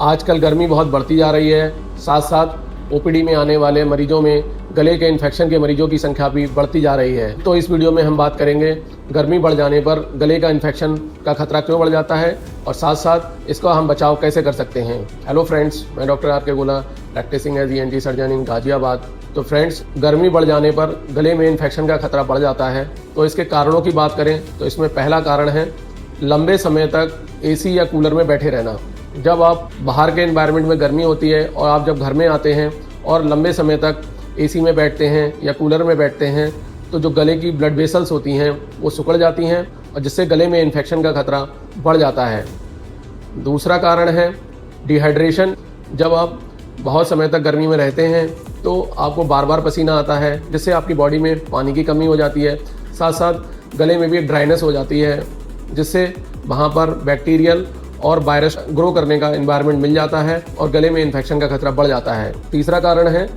आजकल गर्मी बहुत बढ़ती जा रही है, साथ साथ ओपीडी में आने वाले मरीजों में गले के इन्फेक्शन के मरीजों की संख्या भी बढ़ती जा रही है। तो इस वीडियो में हम बात करेंगे गर्मी बढ़ जाने पर गले का इन्फेक्शन का खतरा क्यों बढ़ जाता है और साथ साथ इसका हम बचाव कैसे कर सकते हैं। हेलो फ्रेंड्स, मैं doctor R K Gola, practicing as ENT surgeon in Ghaziabad. तो फ्रेंड्स, गर्मी बढ़ जाने पर गले में इन्फेक्शन का खतरा बढ़ जाता है। तो इसके कारणों की बात करें तो इसमें पहला कारण है लंबे समय तक AC या कूलर में बैठे रहना। जब आप बाहर के एनवायरनमेंट में गर्मी होती है और आप जब घर में आते हैं और लंबे समय तक AC में बैठते हैं या कूलर में बैठते हैं तो जो गले की ब्लड वेसल्स होती हैं वो सिकुड़ जाती हैं और जिससे गले में इन्फेक्शन का खतरा बढ़ जाता है। दूसरा कारण है डिहाइड्रेशन। जब आप बहुत समय तक गर्मी में रहते हैं तो आपको बार बार पसीना आता है, जिससे आपकी बॉडी में पानी की कमी हो जाती है। साथ साथ गले में भी एक ड्राइनेस हो जाती है, जिससे वहाँ पर बैक्टीरियल और वायरस ग्रो करने का एनवायरनमेंट मिल जाता है और गले में इन्फेक्शन का खतरा बढ़ जाता है। तीसरा कारण है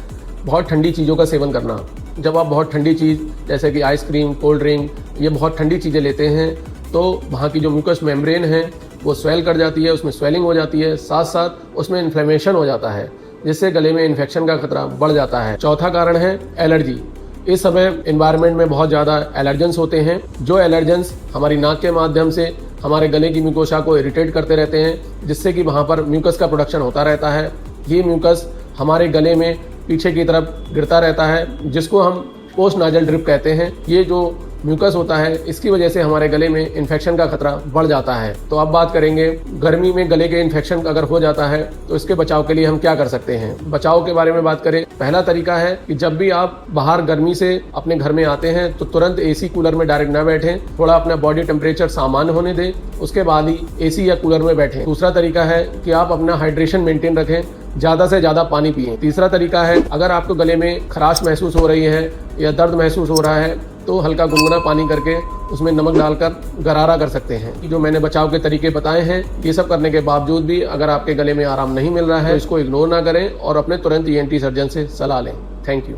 बहुत ठंडी चीज़ों का सेवन करना। जब आप बहुत ठंडी चीज़ जैसे कि आइसक्रीम, कोल्ड ड्रिंक, ये बहुत ठंडी चीज़ें लेते हैं तो वहाँ की जो म्यूकस मेम्ब्रेन है वो स्वेल कर जाती है, उसमें स्वेलिंग हो जाती है, साथ साथ उसमें इन्फ्लेमेशन हो जाता है, जिससे गले में इन्फेक्शन का खतरा बढ़ जाता है। चौथा कारण है एलर्जी। इस समय एनवायरनमेंट में बहुत ज़्यादा एलर्जेंस होते हैं। जो एलर्जेंस हमारी नाक के माध्यम से हमारे गले की म्यूकोसा को इरिटेट करते रहते हैं, जिससे कि वहाँ पर म्यूकस का प्रोडक्शन होता रहता है। ये म्यूकस हमारे गले में पीछे की तरफ गिरता रहता है, जिसको हम पोस्ट नाजल ड्रिप कहते हैं। ये जो म्यूकस होता है इसकी वजह से हमारे गले में इन्फेक्शन का खतरा बढ़ जाता है। तो अब बात करेंगे गर्मी में गले के इन्फेक्शन अगर हो जाता है तो इसके बचाव के लिए हम क्या कर सकते हैं। बचाव के बारे में बात करें, पहला तरीका है कि जब भी आप बाहर गर्मी से अपने घर में आते हैं तो तुरंत AC कूलर में डायरेक्ट ना बैठें, थोड़ा अपना बॉडी टेम्परेचर सामान्य होने दें, उसके बाद ही AC या कूलर में बैठें। दूसरा तरीका है कि आप अपना हाइड्रेशन मेंटेन रखें, ज़्यादा से ज़्यादा पानी पिएं। तीसरा तरीका है अगर आपको गले में खराश महसूस हो रही है या दर्द महसूस हो रहा है तो हल्का गुनगुना पानी करके उसमें नमक डालकर गरारा कर सकते हैं। जो मैंने बचाव के तरीके बताए हैं, ये सब करने के बावजूद भी अगर आपके गले में आराम नहीं मिल रहा है तो इसको इग्नोर ना करें और अपने तुरंत ENT सर्जन से सलाह लें। Thank you.